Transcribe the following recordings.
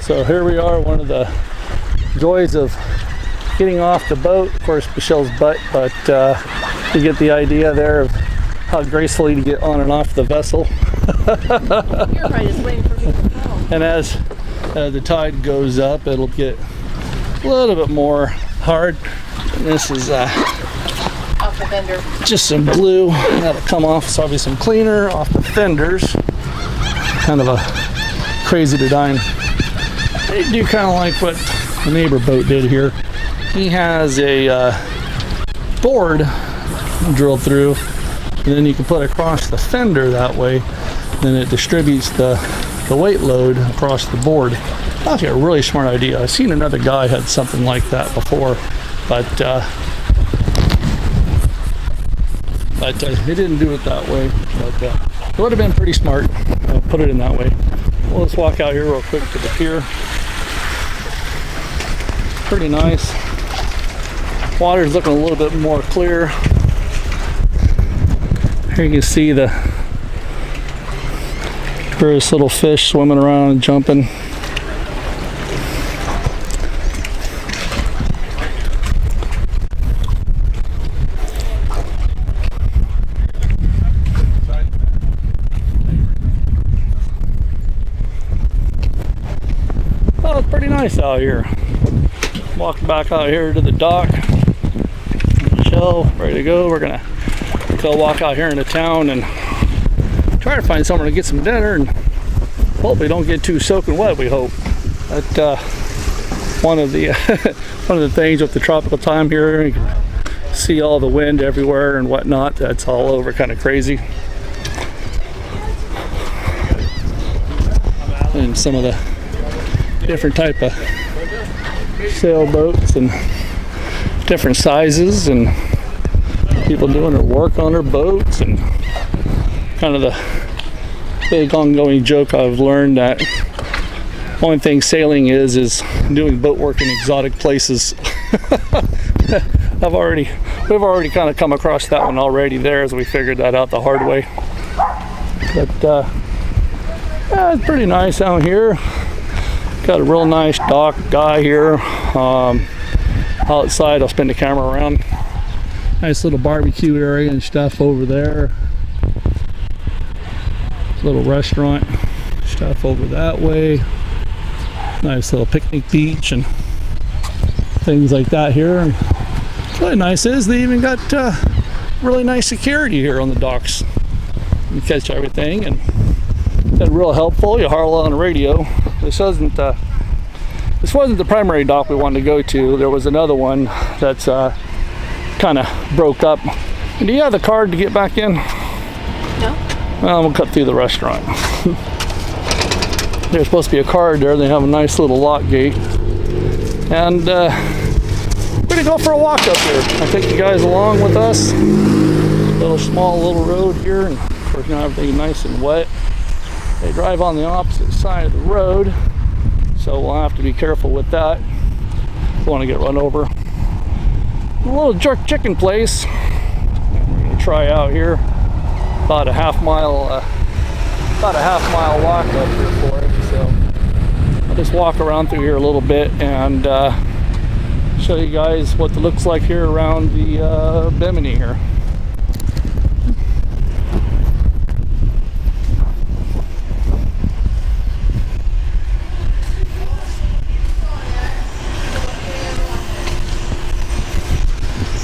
So here we are, one of the joys of getting off the boat. Of course, Michelle's butt, but you get the idea there of how gracefully to get on and off the vessel. You're right, it's waiting for me to fall. And as the tide goes up, it'll get a little bit more hard. And this is Off the fender. just some glue that'll come off. It's probably some cleaner off the fenders. Kind of a crazy design. They do kind of like what the neighbor boat did here. He has a board drilled through, and then you can put it across the fender that way. Then it distributes the weight load across the board. That's a really smart idea. I've seen another guy had something like that before, but he didn't do it that way. But it would have been pretty smart. Put it in that way. Well, let's walk out here real quick to the pier. Pretty nice. Water's looking a little bit more clear. Here you can see the various little fish swimming around and jumping. Oh, it's pretty nice out here. Walking back out here to the dock. Michelle, ready to go. We're gonna go walk out here into town and try to find somewhere to get some dinner and hopefully don't get too soaking wet, we hope. But one of the one of the things with the tropical time here, you can see all the wind everywhere and whatnot. That's all over, kind of crazy. And some of the different type of sailboats and different sizes and people doing their work on their boats, and kind of the big ongoing joke I've learned that only thing sailing is doing boat work in exotic places. We've already kind of come across that one already there as we figured that out the hard way. But yeah, it's pretty nice out here. Got a real nice dock guy here. Outside, I'll spin the camera around. Nice little barbecue area and stuff over there. Little restaurant stuff over that way. Nice little picnic beach and things like that here. And what's really nice is they even got really nice security here on the docks. You catch everything, and been real helpful. You haul on the radio. This wasn't the primary dock we wanted to go to. There was another one that's kind of broke up. And do you have the card to get back in? No. Well, we'll cut through the restaurant. There's supposed to be a card there. They have a nice little lock gate. And we're gonna go for a walk up here. I'll take you guys along with us. Small little road here, and of course now everything's nice and wet. They drive on the opposite side of the road, so we'll have to be careful with that. Don't want to get run over. A little jerk chicken place we're gonna try out here. About a half mile walk up here for it. So I'll just walk around through here a little bit and show you guys what it looks like here around the Bimini here.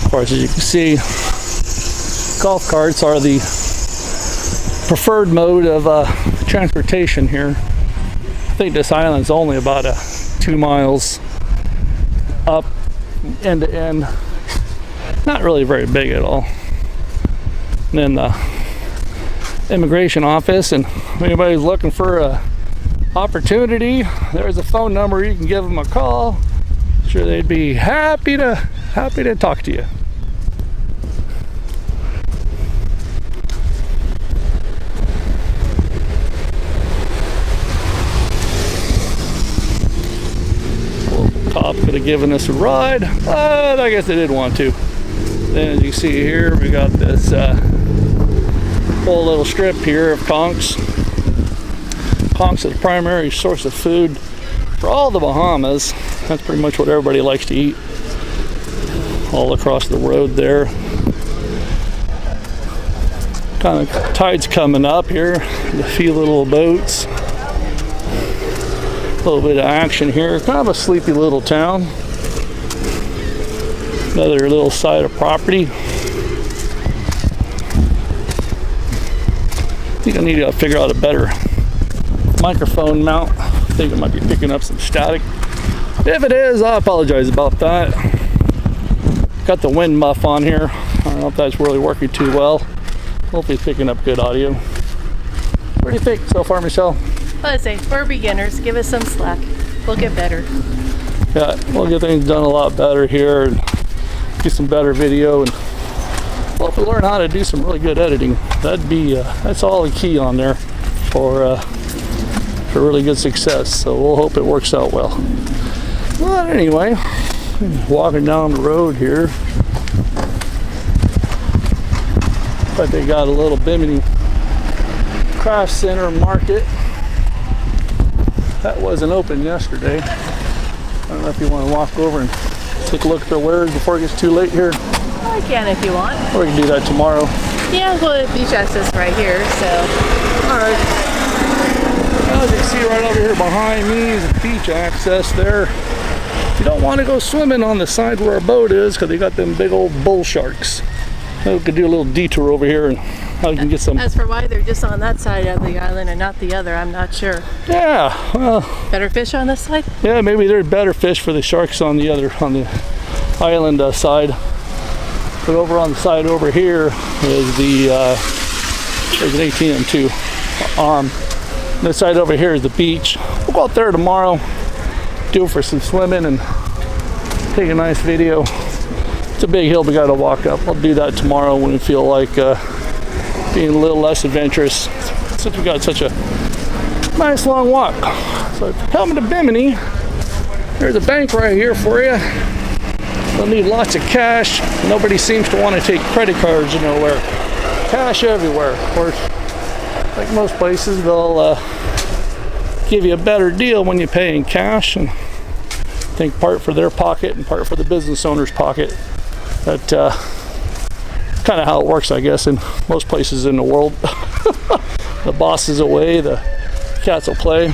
Of course, as you can see, golf carts are the preferred mode of transportation here. I think this island's only about 2 miles up end to end. Not really very big at all. And then the immigration office, and if anybody's looking for a opportunity, there's a phone number. You can give them a call. Sure, they'd be happy to talk to you. Cop could have given us a ride, but I guess they didn't want to. Then as you see here, we got this whole little strip here of conchs. Conchs are the primary source of food for all the Bahamas. That's pretty much what everybody likes to eat. All across the road there. Kind of tide's coming up here. A few little boats. A little bit of action here. Kind of a sleepy little town. Another little side of property. I think I need to figure out a better microphone mount. I think it might be picking up some static. If it is, I apologize about that. Got the wind muff on here. I don't know if that's really working too well. Hopefully it's picking up good audio. What do you think so far, Michelle? Well, I say, we're beginners. Give us some slack. We'll get better. Yeah, we'll get things done a lot better here and get some better video. And well, if we learn how to do some really good editing, that'd be that's all the key on there for really good success. So we'll hope it works out well. But anyway, walking down the road here. But they got a little Bimini craft center market that wasn't open yesterday. I don't know if you want to walk over and take a look at their wares before it gets too late here. I can if you want. Or we can do that tomorrow. Yeah, well, beach access right here, so. All right. As you can see right over here behind me is the beach access there. If you don't want to go swimming on the side where our boat is, because they got them big old bull sharks. We could do a little detour over here and I can get some. As for why they're just on that side of the island and not the other, I'm not sure. Yeah, well. Better fish on this side? Yeah, maybe there's better fish for the sharks on the island side. But over on the side over here is there's an ATM too. This side over here is the beach. We'll go out there tomorrow, do it for some swimming and take a nice video. It's a big hill we got to walk up. I'll do that tomorrow when we feel like being a little less adventurous, since we got such a nice long walk. So if you're coming to Bimini, there's a bank right here for you. You'll need lots of cash. Nobody seems to want to take credit cards nowhere. Cash everywhere. Of course, like most places, they'll give you a better deal when you pay in cash, and I think part for their pocket and part for the business owner's pocket. That kind of how it works, I guess, in most places in the world. The boss is away, the cats will play.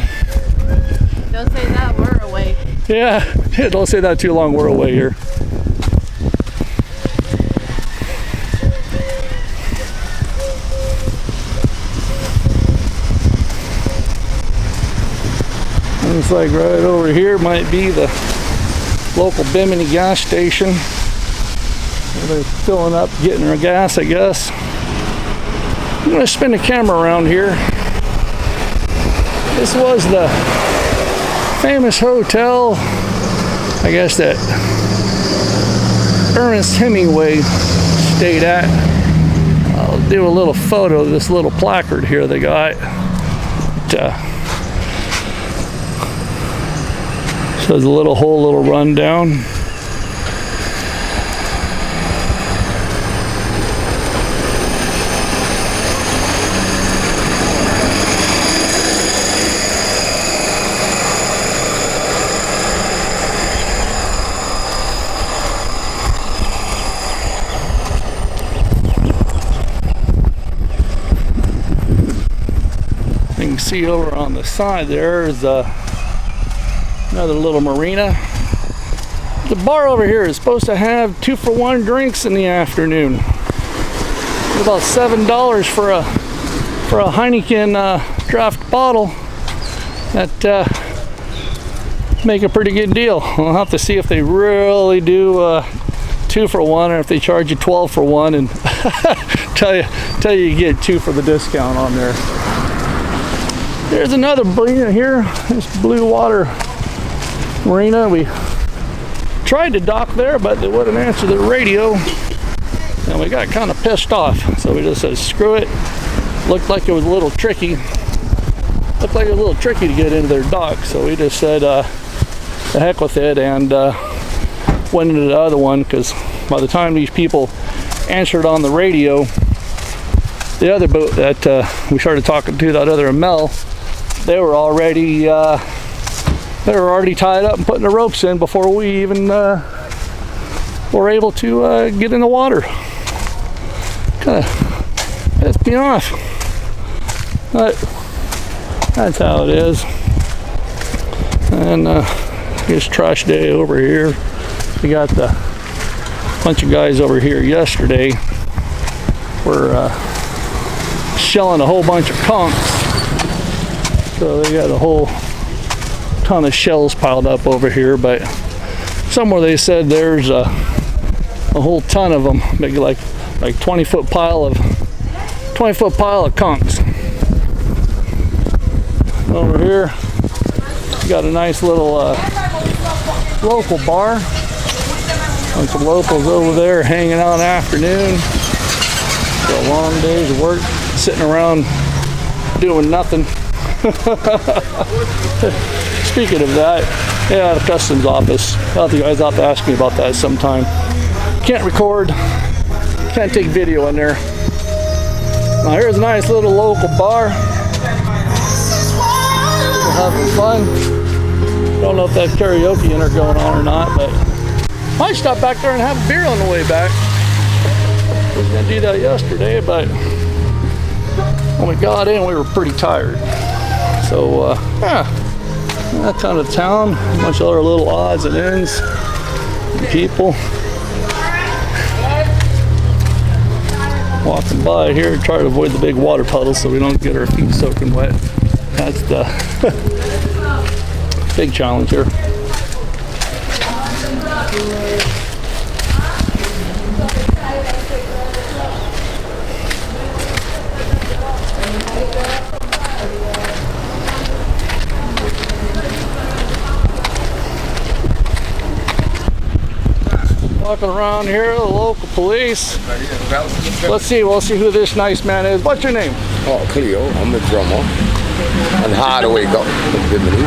Don't say that, we're away. Yeah, don't say that too long, we're away here. Looks like right over here might be the local Bimini gas station. They're filling up, getting their gas, I guess. I'm going to spin the camera around here. This was the famous hotel, I guess, that Ernest Hemingway stayed at. I'll do a little photo of this little placard here they got. Shows a whole little rundown. You can see over on the side there is another little marina. The bar over here is supposed to have 2-for-1 drinks in the afternoon. It's about $7 for a Heineken draft bottle. That make a pretty good deal. We'll have to see if they really do 2-for-1 or if they charge you 12-for-1 and tell you get 2 for the discount on there. There's another marina here. This Blue Water Marina. We tried to dock there, but they wouldn't answer the radio, and we got kind of pissed off. So we just said, screw it. Looked like it was a little tricky. Looked like it was a little tricky to get into their dock. So we just said, the heck with it, and went into the other one, because by the time these people answered on the radio, the other boat that we started talking to, that other Mel, they were already They were already tied up and putting the ropes in before we even were able to get in the water. Kind of pissed me off. But that's how it is. And here's trash day over here. We got the bunch of guys over here yesterday. We're shelling a whole bunch of conchs. So they got a whole ton of shells piled up over here, but somewhere they said there's a whole ton of them, maybe like 20-foot pile of conchs. Over here, we got a nice little local bar. Bunch of locals over there hanging out in the afternoon. For a long day's work, sitting around doing nothing. Speaking of that, yeah, the customs office. I'll have you guys have to ask me about that sometime. Can't record, can't take video in there. Now here's a nice little local bar. We're having fun. Don't know if that karaoke in there going on or not, but might stop back there and have a beer on the way back. I was gonna do that yesterday, but when we got in, we were pretty tired. So, yeah, that kind of town. A bunch of other little odds and ends. People walking by here, try to avoid the big water puddles so we don't get our feet soaking wet. That's the big challenge here. Walking around here, the local police. We'll see who this nice man is. What's your name? Oh, Cleo. I'm the drummer. And Hardaway got Bimini.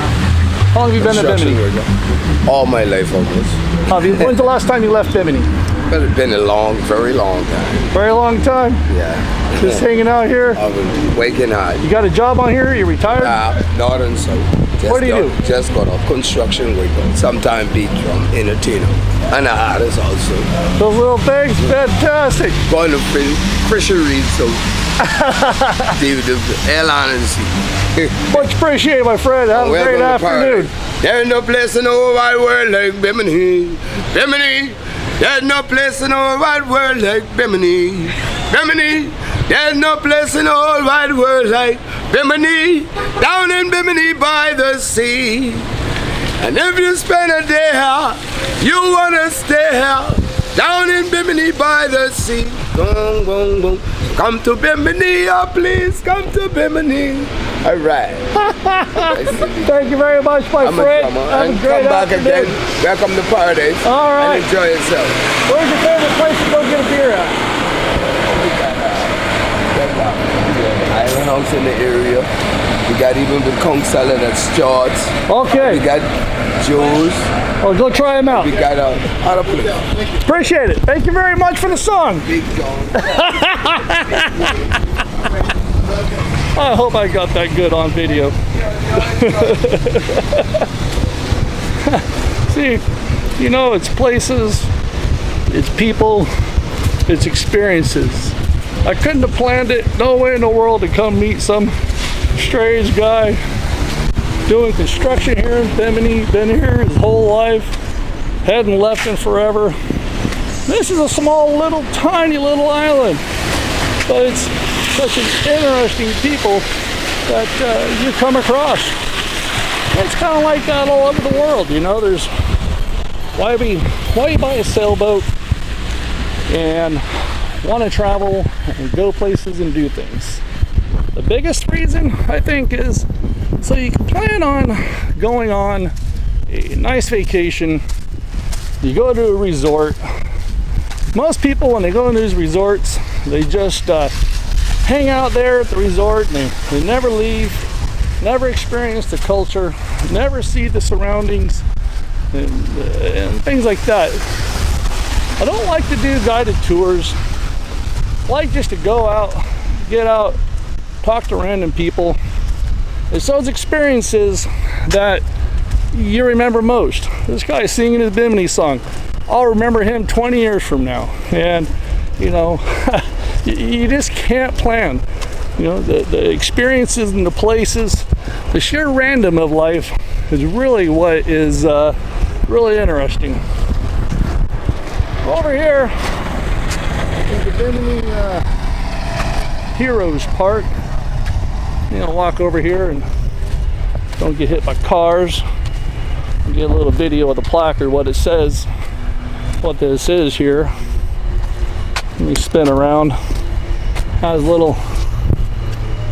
How long have you been in Bimini? All my life almost. When's the last time you left Bimini? It's been a very long time. Very long time? Yeah. Just hanging out here? I've been waking hard. You got a job on here? You retired? North and South. What do you do? Just got a construction work. Sometimes beat drum, entertainer. And the artist also. Those little things? Fantastic. Going to fisheries, so the airline and sea. Much appreciated, my friend. Have a great afternoon. There's no place in the whole wide world like Bimini. Bimini. There's no place in the whole wide world like Bimini. Bimini. There's no place in the whole wide world like Bimini. Down in Bimini by the sea. And if you spend a day here, you wanna stay here. Down in Bimini by the sea. Boom, boom, boom. Come to Bimini, oh please, come to Bimini. All right. Thank you very much, my friend. Have a great come back afternoon. again. Welcome to paradise. All right. And enjoy yourself. Where's your favorite place to go get a beer at? Island House in the area. We got even the conch salad at Stewart's. Okay. We got Joe's. Oh, go try them out. We got other place. Appreciate it. Thank you very much for the song. Big John. I hope I got that good on video. See, you know, it's places, it's people, it's experiences. I couldn't have planned it. No way in the world to come meet some strange guy doing construction here in Bimini. Been here his whole life. Hadn't left in forever. This is a small, little, tiny little island. But it's such an interesting people that you come across. It's kind of like that all over the world, you know. There's why you buy a sailboat and want to travel and go places and do things. The biggest reason, I think, is so you can plan on going on a nice vacation. You go to a resort. Most people, when they go into these resorts, they just hang out there at the resort and they never leave, never experience the culture, never see the surroundings and things like that. I don't like to do guided tours. I like just to go out, get out, talk to random people. It's those experiences that you remember most. This guy singing his Bimini song. I'll remember him 20 years from now. And, you know, you just can't plan. You know, the experiences and the places, the sheer random of life is really what is really interesting. Over here is the Bimini Heroes Park. You know, walk over here and don't get hit by cars. Get a little video of the placard, what it says, what this is here. Let me spin around. Has little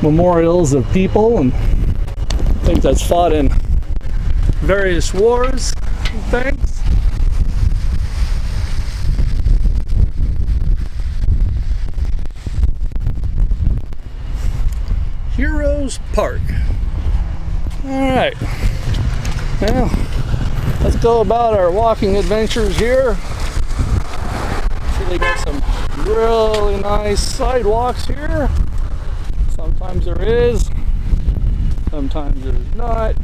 memorials of people and things that's fought in various wars and things. Heroes Park. All right. Well, let's go about our walking adventures here. See, they got some really nice sidewalks here. Sometimes there is, sometimes there's not.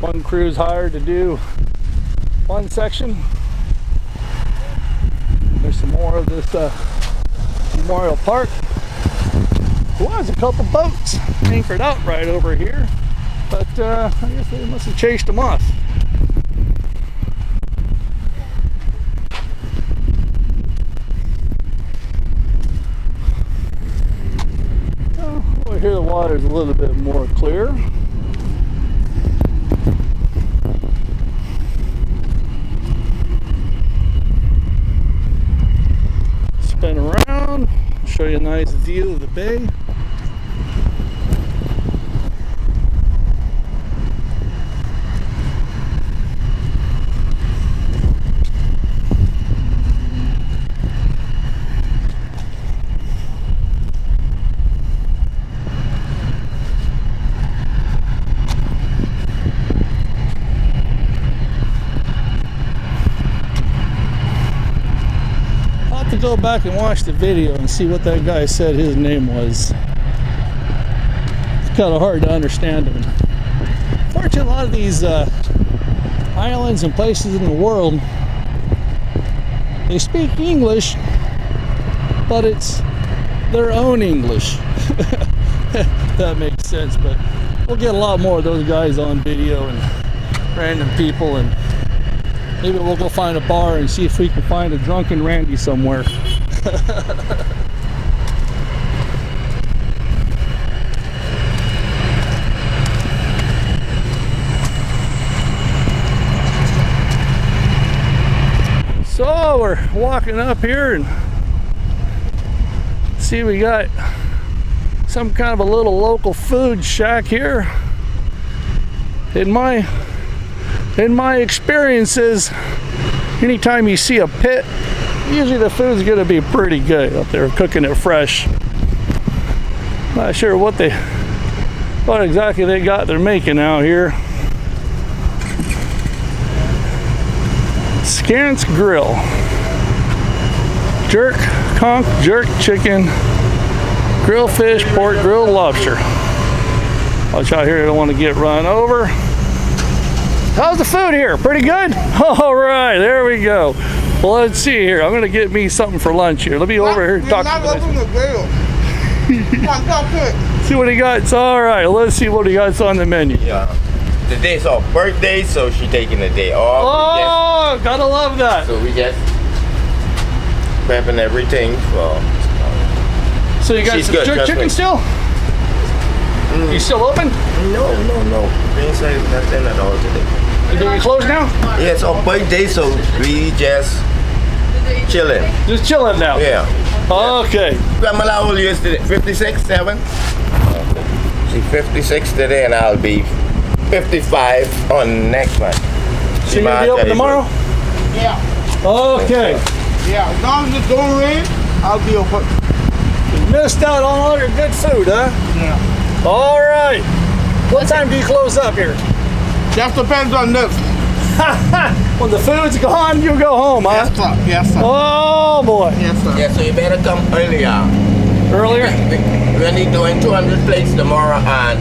One crew's hired to do one section. There's some more of this Memorial Park. There was a couple boats anchored out right over here, but I guess they must have chased them off. Over here the water's a little bit more clear. Spin around, show you a nice view of the bay. To go back and watch the video and see what that guy said his name was. It's kind of hard to understand him. Fortunately, a lot of these islands and places in the world, they speak English, but it's their own English. That makes sense, but we'll get a lot more of those guys on video and random people, and maybe we'll go find a bar and see if we can find a drunken Randy somewhere. So we're walking up here and see we got some kind of a little local food shack here. In my experiences, anytime you see a pit, usually the food's gonna be pretty good up there, cooking it fresh. Not sure what exactly they got they're making out here. Scance Grill. Jerk, conch, jerk chicken, grilled fish, pork, grilled lobster. Watch out here, I don't want to get run over. How's the food here? Pretty good? All right, there we go. Well, let's see here. I'm gonna get me something for lunch here. Let me over here and talk to him. See what he got. It's all right. Let's see what he got on the menu. Yeah. Today's our birthday, so she's taking the day off. Oh, gotta love that. So we just prepping everything for. So you got She's some good, jerk chicken me. still? You still open? No. Inside nothing at all today. Are you closed now? Yeah, it's our birthday, so we just chilling. Just chilling now. Yeah. Okay. Grandma, how old you is today? 56, 7? She's 56 today, and I'll be 55 on next month. So you'll be open tomorrow? Yeah. Okay. Yeah, as long as it don't rain, I'll be open. You missed out on all your good food, huh? Yeah. All right. What time do you close up here? That depends on this. When the food's gone, you go home, huh? Yes, sir. Yes, sir. Oh, boy. Yes, sir. Yeah, so you better come earlier. Earlier? We're only doing 200 plates tomorrow, and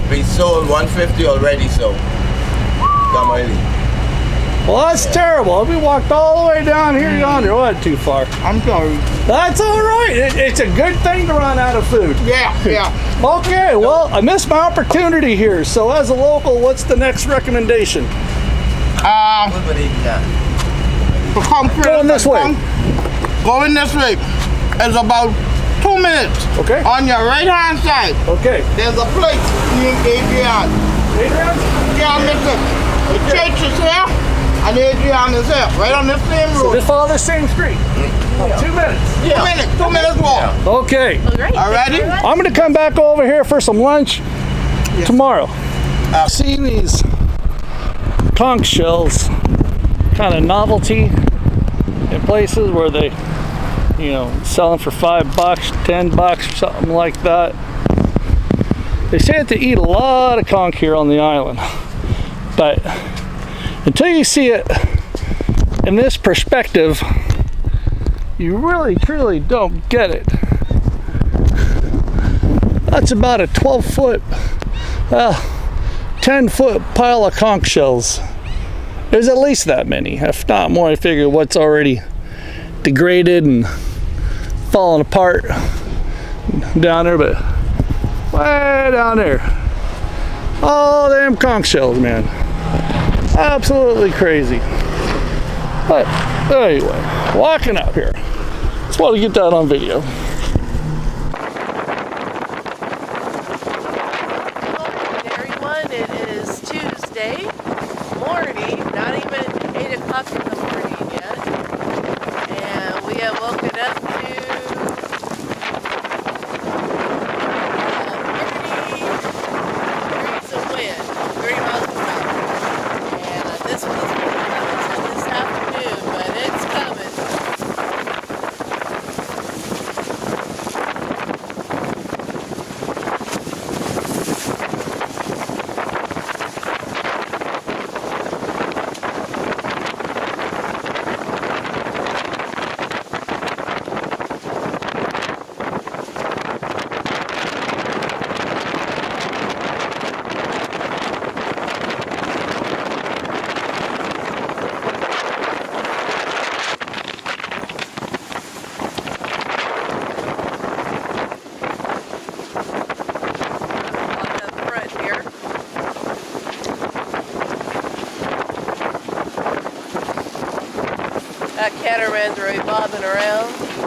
We sold 150 already, so come early. Well, that's terrible. We walked all the way down here yonder. It wasn't too far. I'm sorry. That's all right. It's a good thing to run out of food. Yeah. Okay, well, I missed my opportunity here. So as a local, what's the next recommendation? Going this way. Going this way is about 2 minutes. Okay. On your right hand side, Okay. there's a place named Adrian. Adrian? Yeah, listen. The church is here, and Adrian is here, right on this same So road. just follow the same street. 2 minutes. 2 minutes walk. Okay. Well, great. All righty? I'm going to come back over here for some lunch tomorrow. I've seen these conch shells, kind of novelty in places where they, sell them for $5, $10, something like that. They say that they eat a lot of conch here on the island, but until you see it in this perspective, you really truly don't get it. That's about a 12-foot, 10-foot pile of conch shells. There's at least that many, if not more. I figure what's already degraded and falling apart down there, but way down there, all them conch shells, man. Absolutely crazy. But anyway, walking up here. Just want to get that on video. Everyone, it is Tuesday morning, not even 8 o'clock in the morning yet. And we have woken up to pretty degrees of wind, 30 miles per hour. And this one is going to come until this afternoon, but it's coming. That catamaran's already bobbing around.